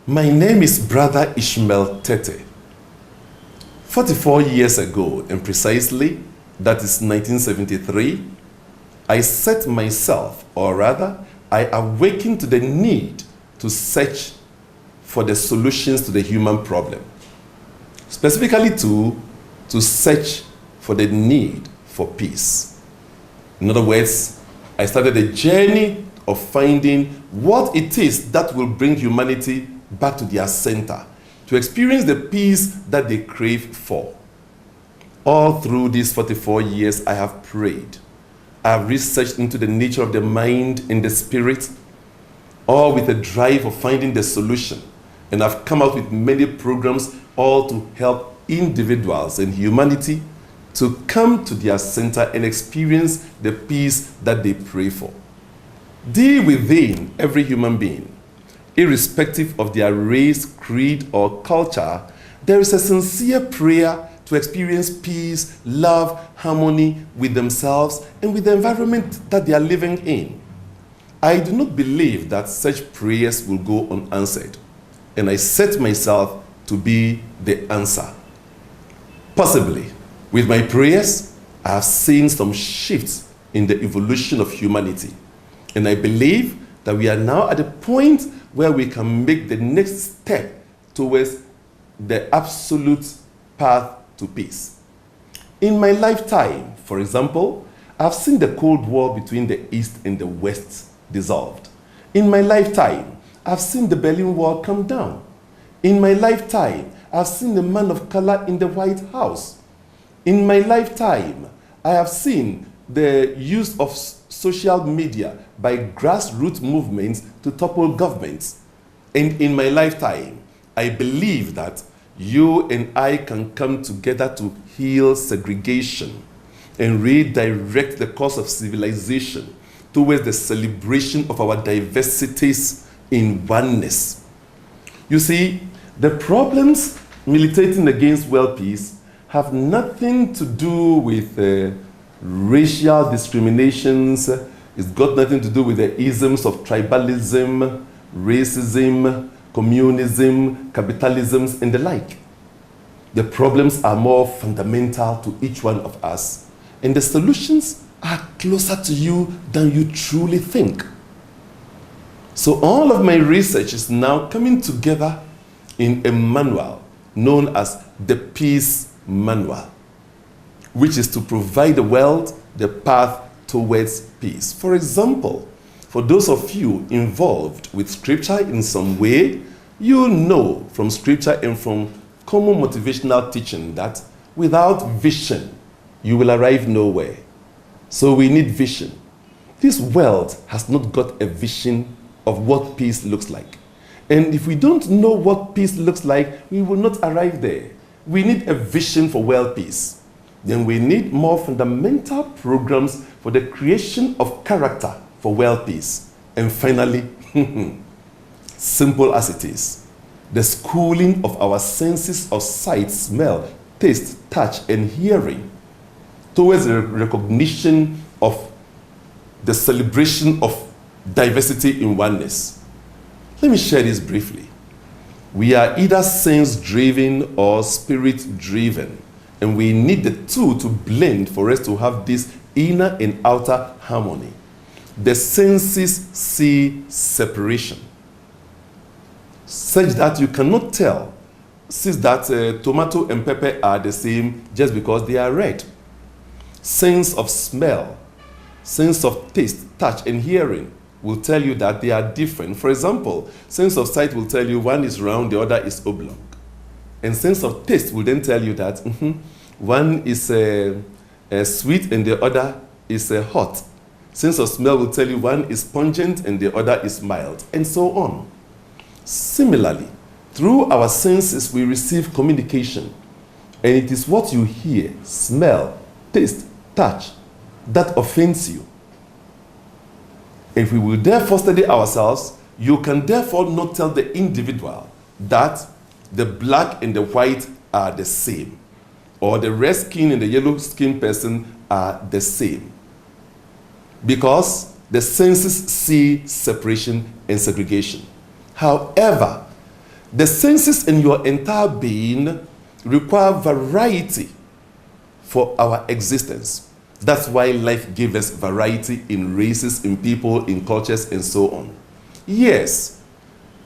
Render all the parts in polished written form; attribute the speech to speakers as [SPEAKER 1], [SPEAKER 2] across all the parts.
[SPEAKER 1] My name is Brother Ishmael Tete. 44 years ago, and precisely, that is 1973, I set myself, or rather, I awakened to the need to search for the solutions to the human problem. Specifically to search for the need for peace. In other words, I started a journey of finding what it is that will bring humanity back to their center, to experience the peace that they crave for. All through these 44 years, I have prayed. I have researched into the nature of the mind and the spirit, all with a drive of finding the solution. And I've come out with many programs, all to help individuals and humanity to come to their center and experience the peace that they pray for. Deep within every human being, irrespective of their race, creed, or culture, there is a sincere prayer to experience peace, love, harmony with themselves and with the environment that they are living in. I do not believe that such prayers will go unanswered, and I set myself to be the answer. Possibly, with my prayers, I have seen some shifts in the evolution of humanity, and I believe that we are now at a point where we can make the next step towards the absolute path to peace. In my lifetime, for example, I've seen the Cold War between the East and the West dissolved. In my lifetime, I've seen the Berlin Wall come down. In my lifetime, I've seen the man of color in the White House. In my lifetime, I have seen the use of social media by grassroots movements to topple governments. And in my lifetime, I believe that you and I can come together to heal segregation and redirect the course of civilization towards the celebration of our diversities in oneness. You see, the problems militating against world peace have nothing to do with racial discriminations. It's got nothing to do with the isms of tribalism, racism, communism, capitalism, and the like. The problems are more fundamental to each one of us, and the solutions are closer to you than you truly think. So all of my research is now coming together in a manual known as the Peace Manual, which is to provide the world the path towards peace. For example, for those of you involved with scripture in some way, you know from scripture and from common motivational teaching that without vision, you will arrive nowhere. So we need vision. This world has not got a vision of what peace looks like. And if we don't know what peace looks like, we will not arrive there. We need a vision for world peace. Then we need more fundamental programs for the creation of character for world peace. And finally, simple as it is, the schooling of our senses of sight, smell, taste, touch, and hearing towards the recognition of the celebration of diversity in oneness. Let me share this briefly. We are either sense-driven or spirit-driven, and we need the two to blend for us to have this inner and outer harmony. The senses see separation, such that you cannot tell since that tomato and pepper are the same just because they are red. Sense of smell, sense of taste, touch, and hearing will tell you that they are different. For example, sense of sight will tell you one is round, the other is oblong. And sense of taste will then tell you that one is sweet and the other is hot. Sense of smell will tell you one is pungent and the other is mild, and so on. Similarly, through our senses we receive communication, and it is what you hear, smell, taste, touch that offends you. If we will therefore study ourselves, you can therefore not tell the individual that the black and the white are the same, or the red skin and the yellow skin person are the same, because the senses see separation and segregation. However, The senses in your entire being require variety for our existence. That's why life gave us variety in races, in people, in cultures, and so on. Yes,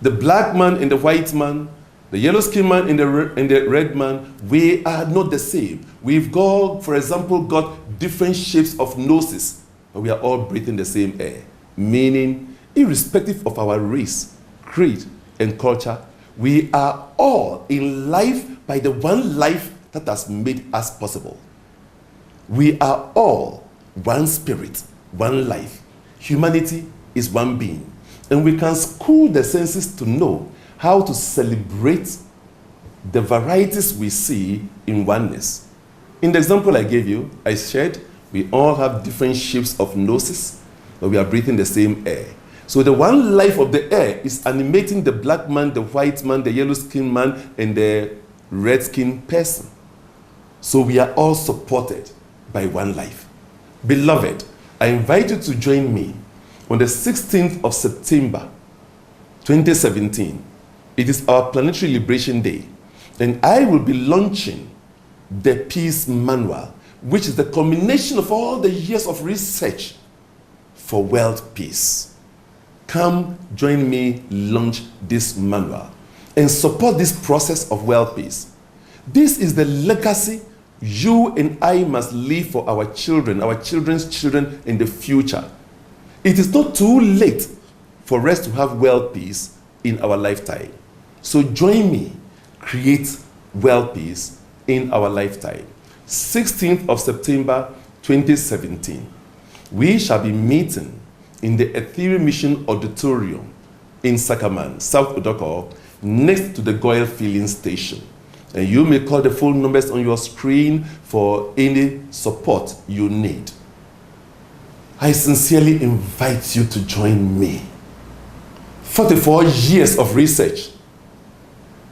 [SPEAKER 1] the black man and the white man, the yellow-skinned man and the red man, we are not the same. We've got, for example, got different shapes of noses, but we are all breathing the same air. Meaning, irrespective of our race, creed, and culture, we are all in life by the one life that has made us possible. We are all one spirit, one life. Humanity is one being. And we can school the senses to know how to celebrate the varieties we see in oneness. In the example I gave you, I shared, we all have different shapes of noses, but we are breathing the same air. So the one life of the air is animating the black man, the white man, the yellow-skinned man, and the red-skinned person. So we are all supported by one life. Beloved, I invite you to join me on the 16th of September, 2017. It is our Planetary Liberation Day, and I will be launching the Peace Manual, which is the culmination of all the years of research for world peace. Come join me launch this manual and support this process of world peace. This is the legacy you and I must leave for our children, our children's children in the future. It is not too late for us to have world peace in our lifetime. So join me, create world peace in our lifetime. 16th of September 2017. We shall be meeting in the Ethereal Mission Auditorium in Sakaman, South Odoko, next to the Goyle Filling Station. And you may call the phone numbers on your screen for any support you need. I sincerely invite you to join me. 44 years of research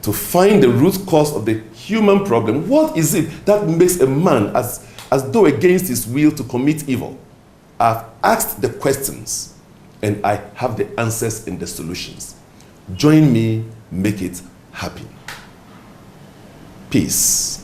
[SPEAKER 1] to find the root cause of the human problem. What is it that makes a man as though against his will to commit evil? I've asked the questions and I have the answers and the solutions. Join me, make it happen. Peace.